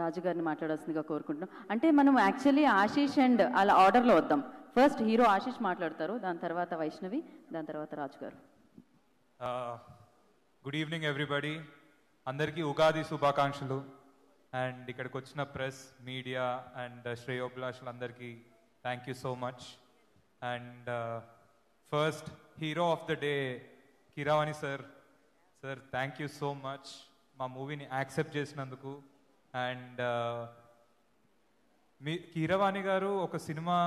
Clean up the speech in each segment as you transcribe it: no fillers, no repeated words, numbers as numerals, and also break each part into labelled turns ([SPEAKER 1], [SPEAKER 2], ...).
[SPEAKER 1] రాజు గారిని మాట్లాడాల్సిందిగా కోరుకుంటున్నాం. అంటే మనం యాక్చువల్లీ ఆశీష్ అండ్ అలా ఆర్డర్లో వద్దాం. ఫస్ట్ హీరో ఆశీష్ మాట్లాడతారు, దాని తర్వాత వైష్ణవి, దాని తర్వాత Raju garu.
[SPEAKER 2] Good evening everybody. అందరికీ ఉగాది శుభాకాంక్షలు. అండ్ ఇక్కడికి వచ్చిన ప్రెస్, మీడియా అండ్ శ్రేయోభిలాషులందరికీ thank you so much. And first hero of the day Keeravani sir. Sir thank you so much మా మూవీని యాక్సెప్ట్ చేసినందుకు. అండ్ మీ కీరవాణి గారు ఒక సినిమా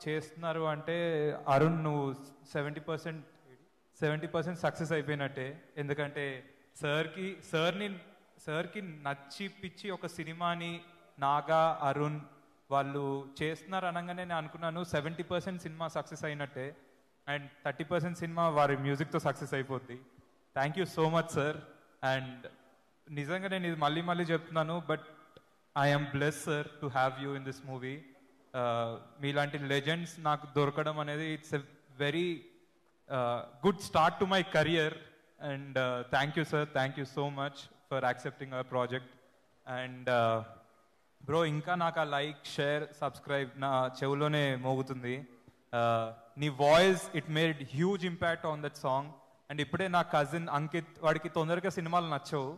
[SPEAKER 2] చేస్తున్నారు అంటే అరుణ్ నువ్వు 70% సక్సెస్ అయిపోయినట్టే. ఎందుకంటే సార్కి నచ్చి పిచ్చి ఒక సినిమాని నాగా అరుణ్ వాళ్ళు చేస్తున్నారు అనగానే నేను అనుకున్నాను 70% సినిమా సక్సెస్ అయినట్టే అండ్ 30% సినిమా వారి మ్యూజిక్తో సక్సెస్ అయిపోద్ది. Thank you so much sir. And నిజంగా నేను ఇది మళ్ళీ చెప్తున్నాను, but I'm bless sir to have you in this movie. మీలాంటి లెజెండ్స్ నాకు దొరకడం అనేది it's a very good start to my career. And thank you sir, thank you so much for accepting our project. And bro ఇంకా నాకు ఆ like, share, subscribe నా చెవులోనే మోగుతుంది. నీ voice it made huge impact on that song. And ఇప్పుడే నా cousin Ankit, వాడికి తొందరగా సినిమాలు నచ్చవు.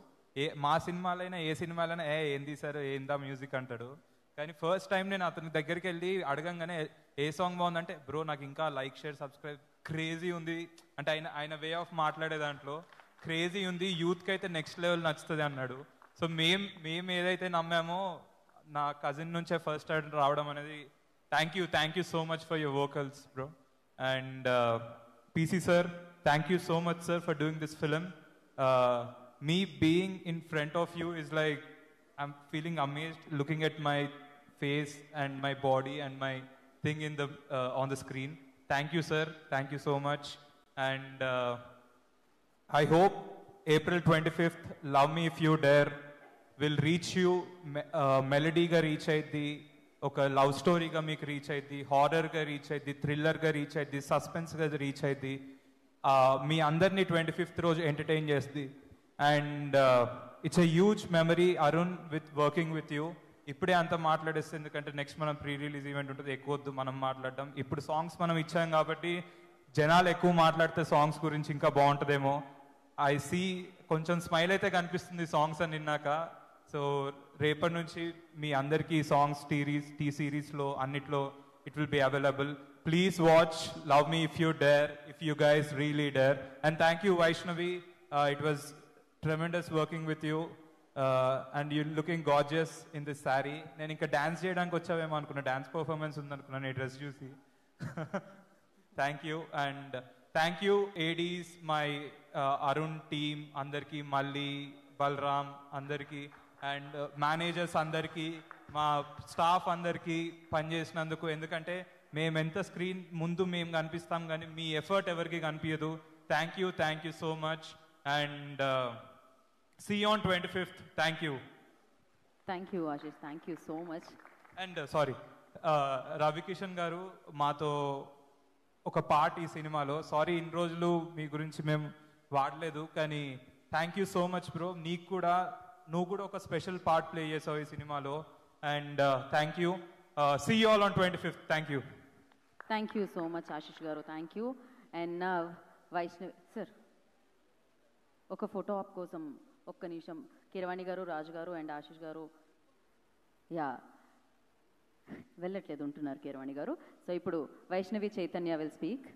[SPEAKER 2] మా సినిమాలైనా ఏ సినిమాలైనా ఏంది సార్ ఏందా మ్యూజిక్ అంటాడు. కానీ ఫస్ట్ టైం నేను అతని దగ్గరికి వెళ్ళి అడగంగానే ఏ సాంగ్ బాగుందంటే బ్రో నాకు ఇంకా లైక్, షేర్, సబ్స్క్రైబ్ క్రేజీ ఉంది అంటే ఆయన వే ఆఫ్ మాట్లాడే దాంట్లో క్రేజీ ఉంది, యూత్కి అయితే నెక్స్ట్ లెవెల్ నచ్చుతుంది అన్నాడు. సో మేము ఏదైతే నమ్మామో నా కజిన్ నుంచే ఫస్ట్ రావడం అనేది thank you so much for your vocals bro. And PC sir, thank you so much sir for doing this film. Me being in front of you is like I'm feeling amazed looking at my face and my body and my thing in the on the screen. Thank you sir, thank you so much. And I hope April 25th Love Me If You Dare will reach you. Melody ga reach ayidi, oka love story ga meeku reach ayidi, horror ga reach ayidi, thriller ga reach ayidi, suspense ga reach ayidi. మీ అందరినీ 25th రోజు entertain చేస్తుంది. And it's a huge memory Arun with working with you. ఇప్పుడే అంత మాట్లాడేస్తే ఎందుకంటే next మనం pre release event ఉంటుంది, ఎక్కువ వద్దు మనం మాట్లాడడం. ఇప్పుడు సాంగ్స్ మనం ఇచ్చాం కాబట్టి జనాలు ఎక్కువ మాట్లాడితే సాంగ్స్ గురించి ఇంకా బాగుంటుందేమో. ఐ సీ కొంచెం స్మైల్ అయితే కనిపిస్తుంది సాంగ్స్ అని విన్నాక. సో రేపటి నుంచి మీ అందరికీ సాంగ్స్ టీ సిరీస్లో అన్నిట్లో it will be available. Please watch Love Me If You Dare, if you guys really dare. And thank you Vaishnavi, it was tremendous working with you. And you're looking gorgeous in this saree. నేను ఇంకా dance చేయడానికి వచ్చావేమో అనుకున్నా, dance performance ఉందనుకున్నాను ఈ dress చూసి. Thank you. And thank you Aedes, my Arun team అందరికీ, మళ్ళీ బలరామ్ అందరికీ, and managers అందరికీ, మా స్టాఫ్ అందరికీ పనిచేసినందుకు. ఎందుకంటే మేము ఎంత స్క్రీన్ ముందు మేము కనిపిస్తాం కానీ మీ ఎఫర్ట్ ఎవరికి కనిపించదు. Thank you so much. And see on 25th. Thank you
[SPEAKER 1] Ashish, thank you so much.
[SPEAKER 2] And sorry Ravikishan garu మాతో ఒక పార్ట్ ఈ సినిమాలో, సారీ ఇన్ని రోజులు మీ గురించి మేము వాడలేదు, కానీ thank you so much bro. నువ్వు కూడా ఒక స్పెషల్ పార్ట్ ప్లే చేసావు ఈ సినిమాలో. And thank you. See you all on 25th.
[SPEAKER 1] Thank you so much Ashish garu, thank you. And Vaishnavi sir ఒక ఫోటో ఆప్ కోసం ఒక్క నిమిషం. కీరవాణి గారు, రాజు గారు అండ్ ఆశీష్ గారు వెళ్ళట్లేదు ఉంటున్నారు కీరవాణి గారు. సో ఇప్పుడు వైష్ణవి చైతన్య విల్ స్పీక్.